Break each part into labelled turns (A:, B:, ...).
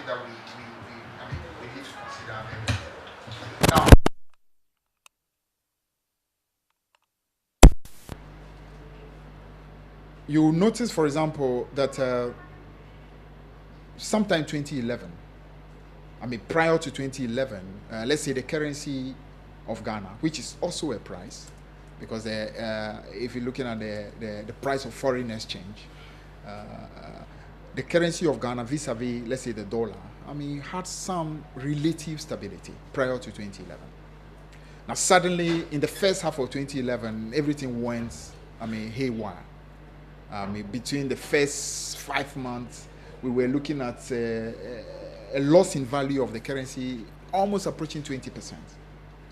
A: things that we need to consider. Now, you notice, for example, that sometime 2011, prior to 2011, let's say the currency of Ghana, which is also a price, because if you're looking at the price of foreign exchange, the currency of Ghana vis-a-vis, let's say, the dollar, had some relative stability prior to 2011. Now, suddenly, in the first half of 2011, everything went, haywire. Between the first 5 months, we were looking at a loss in value of the currency almost approaching 20%.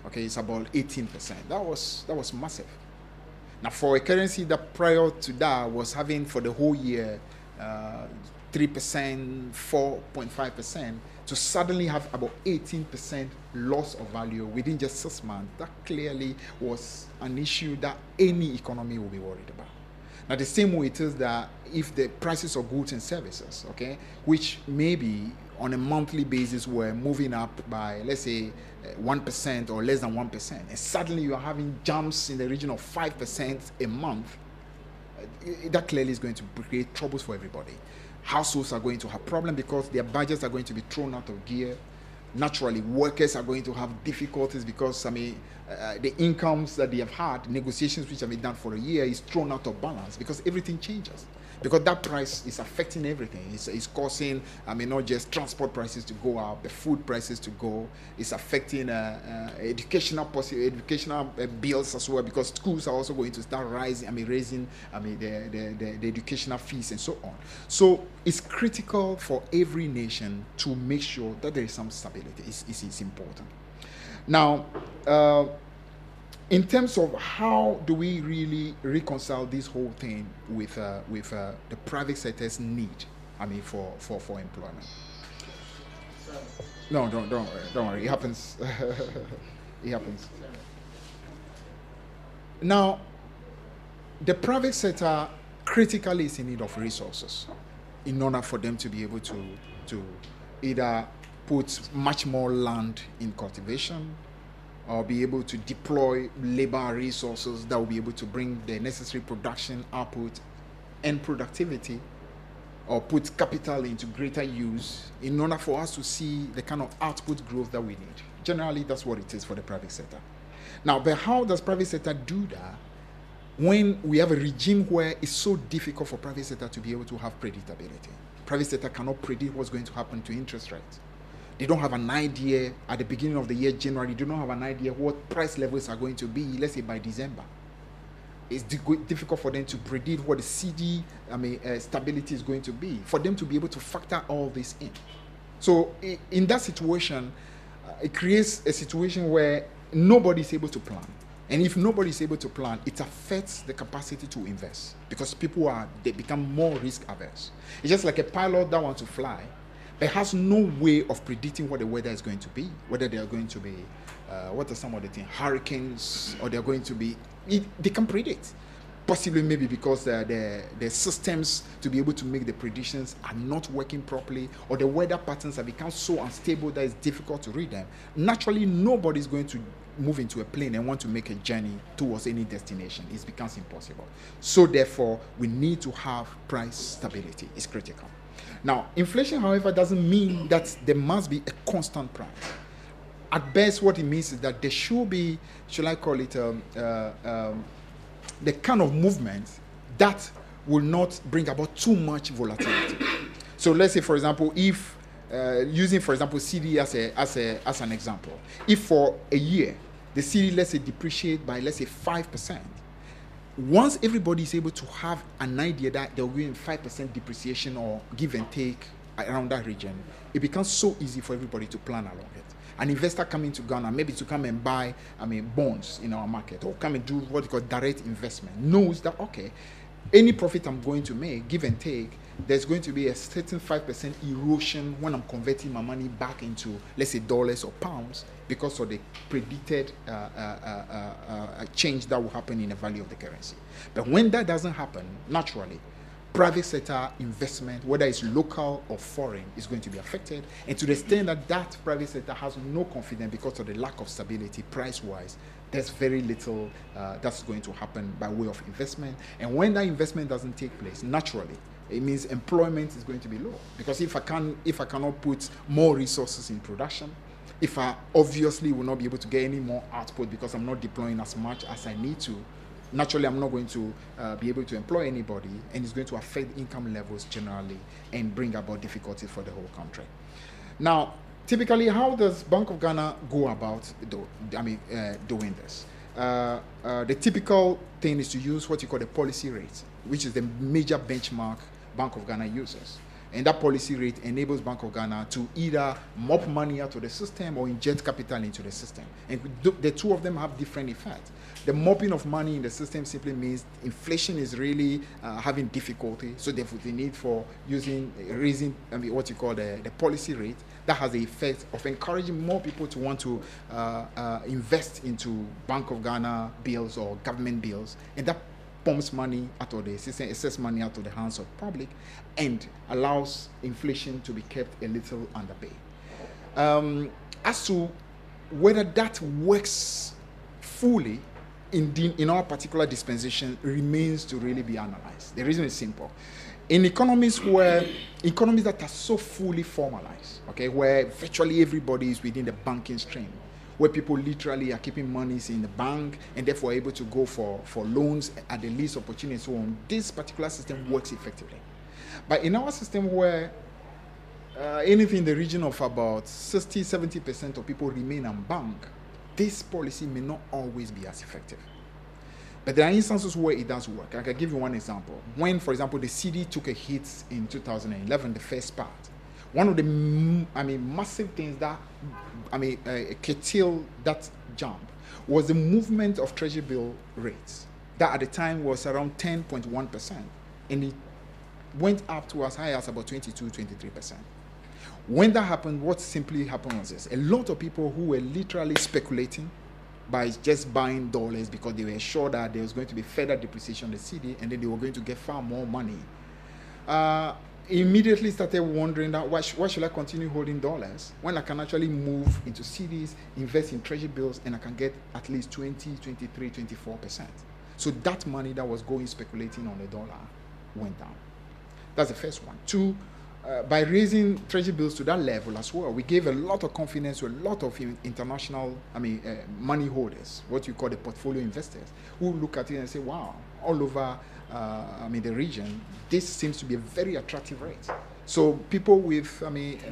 A: Okay, it's about 18%. That was massive. Now, for a currency that prior to that was having for the whole year 3%, 4.5%, to suddenly have about 18% loss of value within just 6 months, that clearly was an issue that any economy will be worried about. Now, the same way it is that if the prices of goods and services, okay, which maybe on a monthly basis were moving up by, let's say, 1% or less than 1%, and suddenly you are having jumps in the region of 5% a month, that clearly is going to create troubles for everybody. Households are going to have problems because their budgets are going to be thrown out of gear. Naturally, workers are going to have difficulties because the incomes that they have had, negotiations which have been done for a year, is thrown out of balance because everything changes. Because that price is affecting everything. It's causing, not just transport prices to go up, the food prices to go. It's affecting educational bills as well, because schools are also going to start raising the educational fees and so on. So it's critical for every nation to make sure that there is some stability. It's important. Now, in terms of how do we really reconcile this whole thing with the private sector's need, for employment? No, don't worry. It happens. It happens. Now, the private sector critically is in need of resources in order for them to be able to either put much more land in cultivation, or be able to deploy labor resources that will be able to bring the necessary production output and productivity, or put capital into greater use in order for us to see the kind of output growth that we need. Generally, that's what it is for the private sector. Now, but how does private sector do that when we have a regime where it's so difficult for private sector to be able to have predictability? Private sector cannot predict what's going to happen to interest rates. They don't have an idea at the beginning of the year, January. They don't have an idea what price levels are going to be, let's say, by December. It's difficult for them to predict what the CD stability is going to be, for them to be able to factor all this in. So in that situation, it creates a situation where nobody is able to plan. And if nobody is able to plan, it affects the capacity to invest, because they become more risk averse. It's just like a pilot that wants to fly, but has no way of predicting what the weather is going to be, whether they are going to be, what are some of the things, hurricanes, or they're going to be, they can predict. Possibly maybe because the systems to be able to make the predictions are not working properly, or the weather patterns have become so unstable that it's difficult to read them. Naturally, nobody's going to move into a plane and want to make a journey towards any destination. It becomes impossible. So therefore, we need to have price stability. It's critical. Now, inflation, however, doesn't mean that there must be a constant price. At best, what it means is that there should be, shall I call it, the kind of movement that will not bring about too much volatility. So let's say, for example, if using, for example, CD as an example, if for a year the CD, let's say, depreciate by, let's say, 5%, once everybody is able to have an idea that there will be 5% depreciation or give and take around that region, it becomes so easy for everybody to plan along it. An investor coming to Ghana, maybe to come and buy, bonds in our market, or come and do what we call direct investment, knows that, okay, any profit I'm going to make, give and take, there's going to be a certain 5% erosion when I'm converting my money back into, let's say, dollars or pounds, because of the predicted change that will happen in the value of the currency. But when that doesn't happen, naturally, private sector investment, whether it's local or foreign, is going to be affected. And to the extent that that private sector has no confidence because of the lack of stability price-wise, there's very little that's going to happen by way of investment. And when that investment doesn't take place, naturally, it means employment is going to be low. Because if I cannot put more resources in production, if I obviously will not be able to get any more output because I'm not deploying as much as I need to, naturally I'm not going to be able to employ anybody, and it's going to affect income levels generally and bring about difficulties for the whole country. Now, typically, how does Bank of Ghana go about doing this? The typical thing is to use what you call the policy rate, which is the major benchmark Bank of Ghana uses. And that policy rate enables Bank of Ghana to either mop money out of the system or inject capital into the system. And the two of them have different effects. The mopping of money in the system simply means inflation is really having difficulty, so therefore the need for raising what you call the policy rate. That has the effect of encouraging more people to want to invest into Bank of Ghana bills or government bills, and that pumps money out of the system, excess money out of the hands of the public, and allows inflation to be kept a little under bay. As to whether that works fully in our particular dispensation remains to really be analyzed. The reason is simple. In economies that are so fully formalized, okay, where virtually everybody is within the banking stream, where people literally are keeping monies in the bank and therefore able to go for loans at the least opportunity and so on, this particular system works effectively. But in our system where anything in the region of about 60-70% of people remain unbanked, this policy may not always be as effective. But there are instances where it does work. I can give you one example. When, for example, the CD took a hit in 2011, the first part, one of the massive things that curtailed that jump was the movement of treasury bill rates. That at the time was around 10.1%, and it went up to as high as about 22-23%. When that happened, what simply happened was this: a lot of people who were literally speculating by just buying dollars because they were sure that there was going to be further depreciation on the CD and then they were going to get far more money, immediately started wondering that why should I continue holding dollars when I can actually move into CDs, invest in treasury bills, and I can get at least 20, 23, 24%. So that money that was going speculating on the dollar went down. That's the first one. Two, by raising treasury bills to that level as well, we gave a lot of confidence to a lot of international money holders, what you call the portfolio investors, who look at it and say, wow, all over the region, this seems to be a very attractive rate. So people with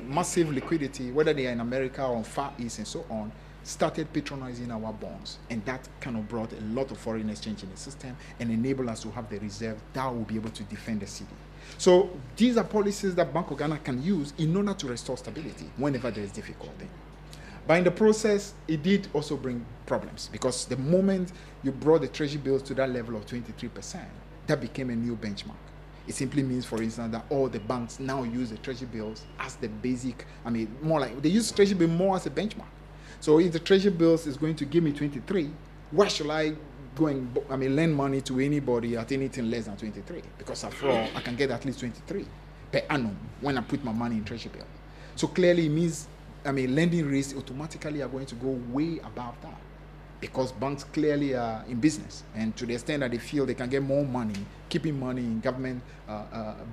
A: massive liquidity, whether they are in America or Far East and so on, started patronizing our bonds, and that kind of brought a lot of foreign exchange in the system and enabled us to have the reserve that will be able to defend the city. So these are policies that Bank of Ghana can use in order to restore stability whenever there is difficulty. But in the process, it did also bring problems, because the moment you brought the treasury bills to that level of 23%, that became a new benchmark. It simply means, for instance, that all the banks now use the treasury bills as the basic, more like they use treasury bill more as a benchmark. So if the treasury bills is going to give me 23, why should I go and lend money to anybody at anything less than 23? Because after all, I can get at least 23 per annum when I put my money in treasury bill. So clearly it means lending rates automatically are going to go way above that, because banks clearly are in business, and to the extent that they feel they can get more money keeping money in government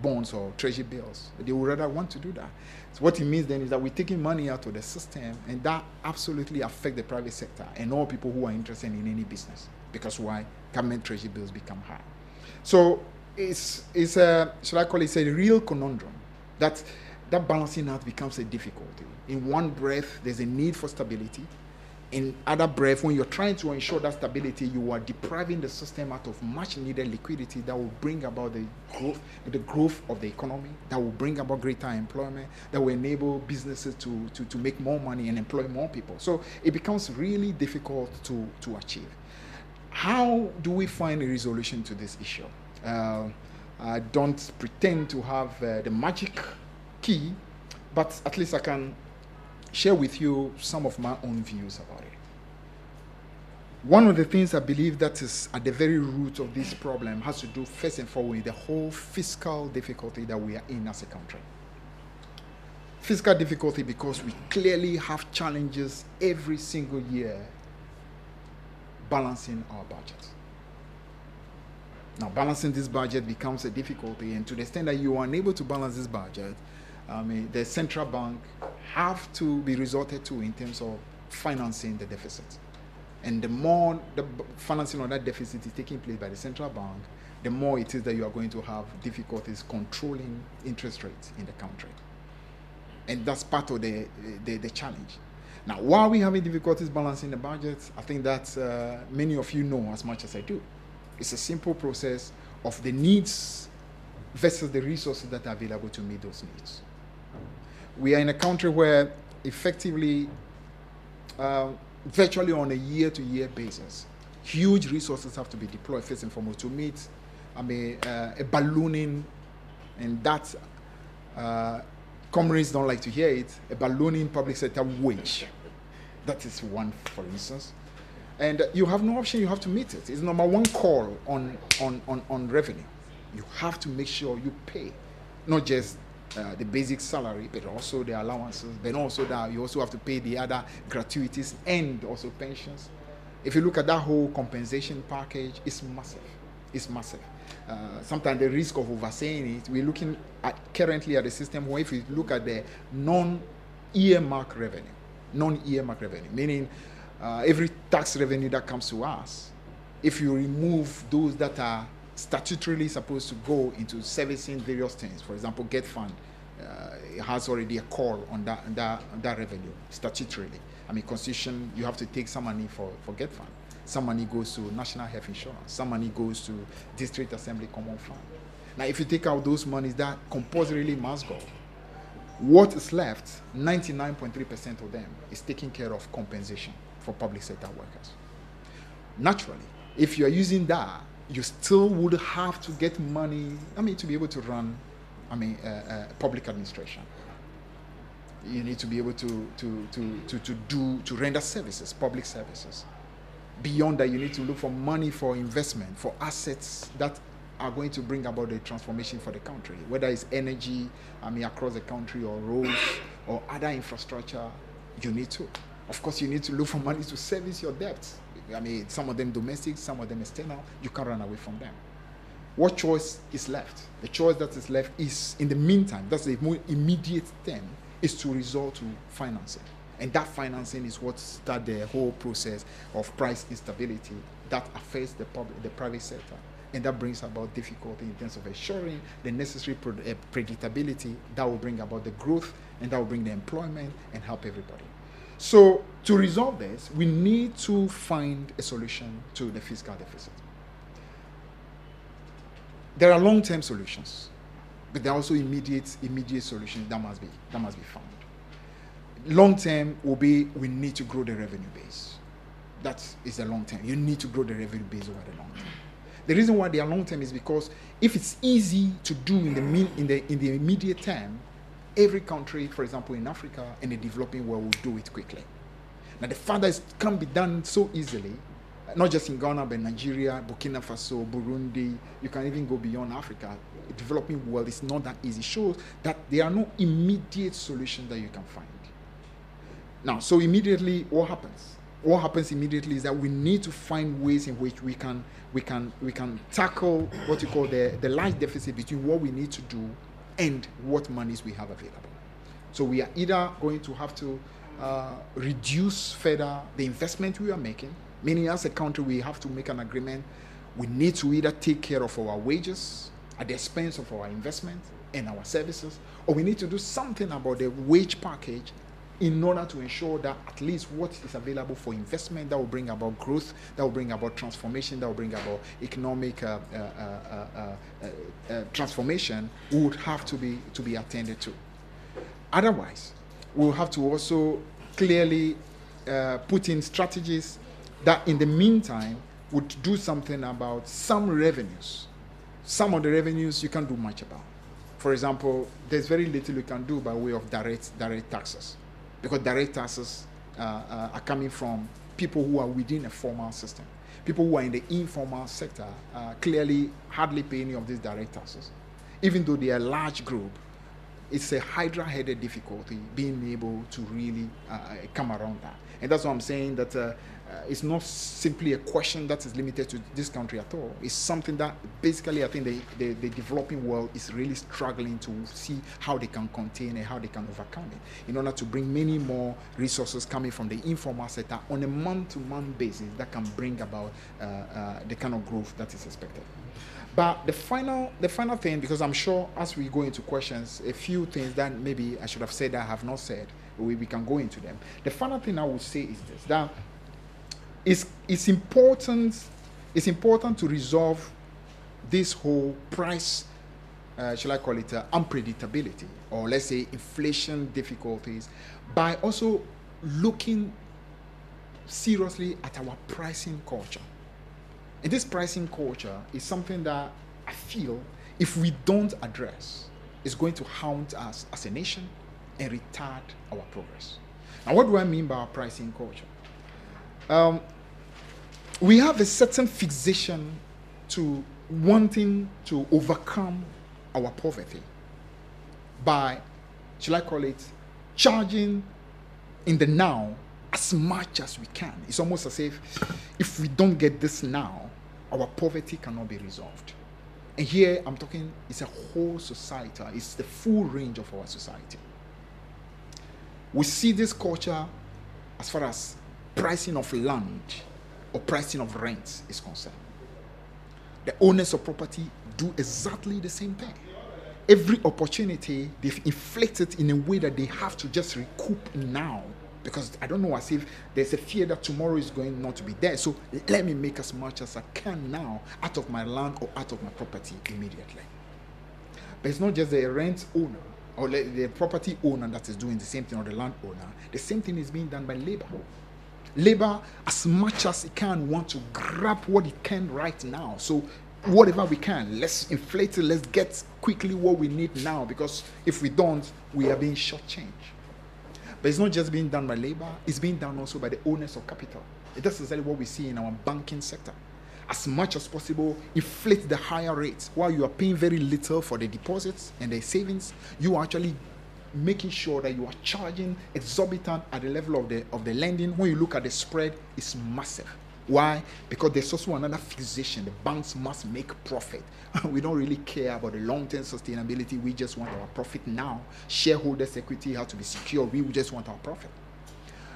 A: bonds or treasury bills, they would rather want to do that. So what it means then is that we're taking money out of the system, and that absolutely affects the private sector and all people who are interested in any business, because why? Government treasury bills become high. So it's a, should I call it, a real conundrum that balancing out becomes a difficulty. In one breath, there's a need for stability. In other breath, when you're trying to ensure that stability, you are depriving the system out of much needed liquidity that will bring about the growth of the economy, that will bring about greater employment, that will enable businesses to make more money and employ more people. So it becomes really difficult to achieve. How do we find a resolution to this issue? I don't pretend to have the magic key, but at least I can share with you some of my own views about it. One of the things I believe that is at the very root of this problem has to do first and foremost with the whole fiscal difficulty that we are in as a country. Fiscal difficulty because we clearly have challenges every single year balancing our budget. Now, balancing this budget becomes a difficulty, and to the extent that you are unable to balance this budget, the central bank have to be resorted to in terms of financing the deficit. And the more the financing of that deficit is taking place by the central bank, the more it is that you are going to have difficulties controlling interest rates in the country. And that's part of the challenge. Now, why are we having difficulties balancing the budget? I think that many of you know as much as I do. It's a simple process of the needs versus the resources that are available to meet those needs. We are in a country where effectively, virtually on a year-to-year basis, huge resources have to be deployed first and foremost to meet a ballooning, and that comrades don't like to hear it, a ballooning public sector wage. That is one, for instance. And you have no option, you have to meet it. It's number one call on revenue. You have to make sure you pay, not just the basic salary, but also the allowances, but also that you also have to pay the other gratuities and also pensions. If you look at that whole compensation package, it's massive. It's massive. Sometimes the risk of oversaying it, we're looking at currently at the system where if you look at the non-earmark revenue, meaning every tax revenue that comes to us, if you remove those that are statutorily supposed to go into servicing various things, for example, Get Fund, it has already a call on that revenue statutorily. Constitution, you have to take some money for Get Fund. Some money goes to National Health Insurance. Some money goes to District Assembly Common Fund. Now, if you take out those monies, that compulsorily must go. What is left, 99.3% of them is taking care of compensation for public sector workers. Naturally, if you are using that, you still would have to get money, to be able to run, public administration. You need to be able to render services, public services. Beyond that, you need to look for money for investment, for assets that are going to bring about the transformation for the country, whether it's energy, across the country, or roads, or other infrastructure. You need to. Of course, you need to look for money to service your debts. Some of them domestic, some of them external. You can't run away from them. What choice is left? The choice that is left is, in the meantime, that's the more immediate thing, is to resort to financing. And that financing is what starts the whole process of price instability that affects the private sector. And that brings about difficulty in terms of ensuring the necessary predictability that will bring about the growth, and that will bring the employment and help everybody. So to resolve this, we need to find a solution to the fiscal deficit. There are long-term solutions, but there are also immediate solutions that must be found. Long-term will be, we need to grow the revenue base. That is the long-term. You need to grow the revenue base over the long term. The reason why they are long-term is because if it's easy to do in the immediate term, every country, for example, in Africa and the developing world, will do it quickly. Now, the fact that it can be done so easily, not just in Ghana, but Nigeria, Burkina Faso, Burundi, you can even go beyond Africa. The developing world is not that easy. It shows that there are no immediate solutions that you can find. Now, so immediately, what happens? What happens immediately is that we need to find ways in which we can tackle what you call the large deficit between what we need to do and what monies we have available. So we are either going to have to reduce further the investment we are making, meaning as a country we have to make an agreement. We need to either take care of our wages at the expense of our investment and our services, or we need to do something about the wage package in order to ensure that at least what is available for investment that will bring about growth, that will bring about transformation, that will bring about economic transformation would have to be attended to. Otherwise, we'll have to also clearly put in strategies that in the meantime would do something about some revenues. Some of the revenues you can't do much about. For example, there's very little you can do by way of direct taxes, because direct taxes are coming from people who are within a formal system. People who are in the informal sector clearly hardly pay any of these direct taxes. Even though they are a large group, it's a hydra-headed difficulty being able to really come around that. And that's why I'm saying that it's not simply a question that is limited to this country at all. It's something that basically I think the developing world is really struggling to see how they can contain and how they can overcome it in order to bring many more resources coming from the informal sector on a month-to-month basis that can bring about the kind of growth that is expected. But the final thing, because I'm sure as we go into questions, a few things that maybe I should have said that I have not said, we can go into them. The final thing I would say is this, that it's important to resolve this whole price, shall I call it unpredictability, or let's say inflation difficulties, by also looking seriously at our pricing culture. And this pricing culture is something that I feel if we don't address, it's going to haunt us as a nation and retard our progress. Now, what do I mean by our pricing culture? We have a certain fixation to wanting to overcome our poverty by, shall I call it, charging in the now as much as we can. It's almost as if we don't get this now, our poverty cannot be resolved. And here I'm talking, it's a whole society, it's the full range of our society. We see this culture as far as pricing of land or pricing of rent is concerned. The owners of property do exactly the same thing. Every opportunity, they've inflated in a way that they have to just recoup now, because I don't know, as if there's a fear that tomorrow is going not to be there. So let me make as much as I can now out of my land or out of my property immediately. But it's not just the rent owner or the property owner that is doing the same thing, or the land owner. The same thing is being done by labor. Labor, as much as it can, want to grab what it can right now. So whatever we can, let's inflate it, let's get quickly what we need now, because if we don't, we are being shortchanged. But it's not just being done by labor, it's being done also by the owners of capital. That's exactly what we see in our banking sector. As much as possible, inflate the higher rates. While you are paying very little for the deposits and the savings, you are actually making sure that you are charging exorbitant at the level of the lending. When you look at the spread, it's massive. Why? Because there's also another fixation. The banks must make profit. We don't really care about the long-term sustainability. We just want our profit now. Shareholders' equity has to be secure. We just want our profit.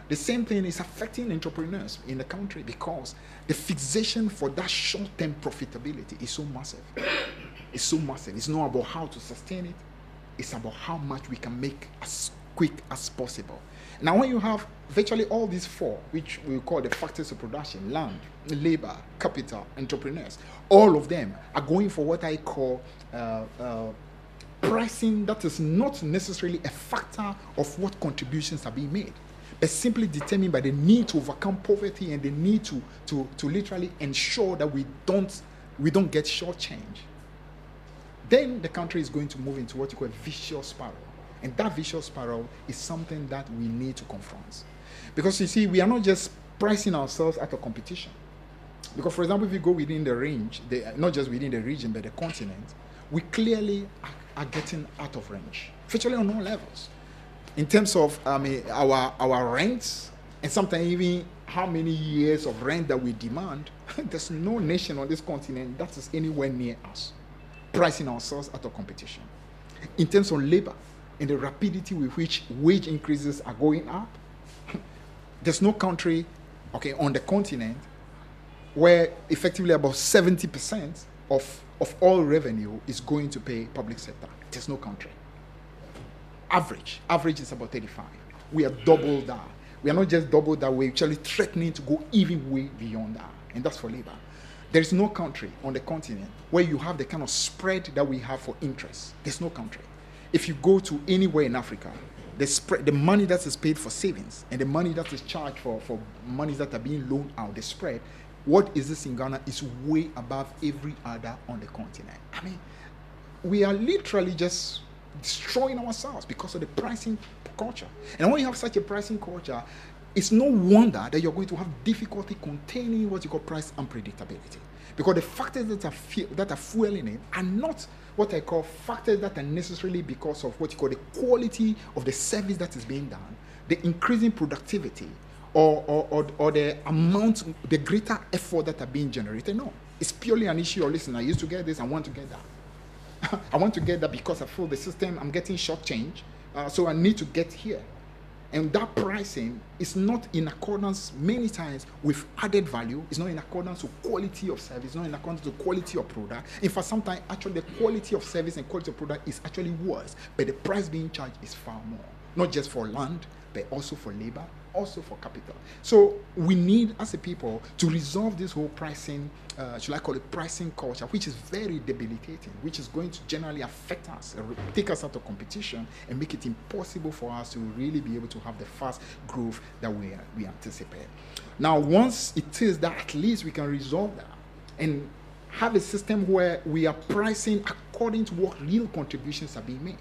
A: The same thing is affecting entrepreneurs in the country, because the fixation for that short-term profitability is so massive. It's so massive. It's not about how to sustain it. It's about how much we can make as quick as possible. Now, when you have virtually all these four, which we call the factors of production, land, labor, capital, entrepreneurs, all of them are going for what I call pricing that is not necessarily a factor of what contributions are being made, but simply determined by the need to overcome poverty and the need to literally ensure that we don't get shortchanged. Then the country is going to move into what you call a vicious spiral. And that vicious spiral is something that we need to confront. Because you see, we are not just pricing ourselves out of competition. Because, for example, if you go within the range, not just within the region, but the continent, we clearly are getting out of range, virtually on all levels. In terms of our rents, and sometimes even how many years of rent that we demand, there's no nation on this continent that is anywhere near us, pricing ourselves out of competition. In terms of labor, and the rapidity with which wage increases are going up, there's no country, on the continent where effectively about 70% of all revenue is going to pay public sector. There's no country. Average is about 35. We are double that. We are not just double that, we're actually threatening to go even way beyond that. And that's for labor. There is no country on the continent where you have the kind of spread that we have for interest. There's no country. If you go to anywhere in Africa, the money that is paid for savings and the money that is charged for monies that are being loaned out, the spread, what is this in Ghana is way above every other on the continent. I mean, we are literally just destroying ourselves because of the pricing culture. And when you have such a pricing culture, it's no wonder that you're going to have difficulty containing what you call price unpredictability. Because the factors that are fueling it are not what I call factors that are necessarily because of what you call the quality of the service that is being done, the increasing productivity, or the amount, the greater effort that are being generated. No, it's purely an issue of, listen, I used to get this, I want to get that. I want to get that because I feel the system, I'm getting short change, so I need to get here. And that pricing is not in accordance many times with added value. It's not in accordance with quality of service, not in accordance with quality of product. In fact, sometimes actually the quality of service and quality of product is actually worse, but the price being charged is far more. Not just for land, but also for labor, also for capital. So we need, as a people, to resolve this whole pricing, should I call it pricing culture, which is very debilitating, which is going to generally affect us, take us out of competition, and make it impossible for us to really be able to have the fast growth that we anticipate. Now, once it is that, at least we can resolve that and have a system where we are pricing according to what real contributions are being made,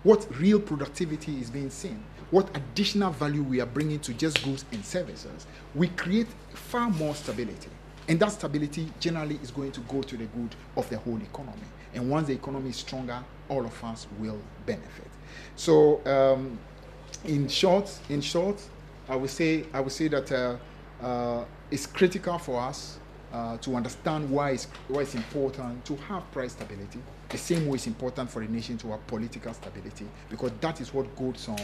A: what real productivity is being seen, what additional value we are bringing to just goods and services, we create far more stability. And that stability generally is going to go to the good of the whole economy. And once the economy is stronger, all of us will benefit. So, in short, I would say that it's critical for us to understand why it's important to have price stability. The same way it's important for a nation to have political stability, because that is what goes on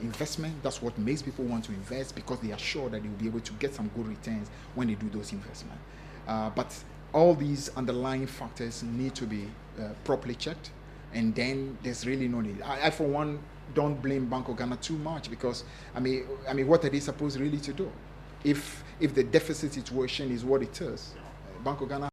A: investment. That's what makes people want to invest, because they are sure that they will be able to get some good returns when they do those investments. But all these underlying factors need to be properly checked, and then there's really no need. I for one, don't blame Bank of Ghana too much, because I mean, what are they supposed really to do? If the deficit situation is what it is, Bank of Ghana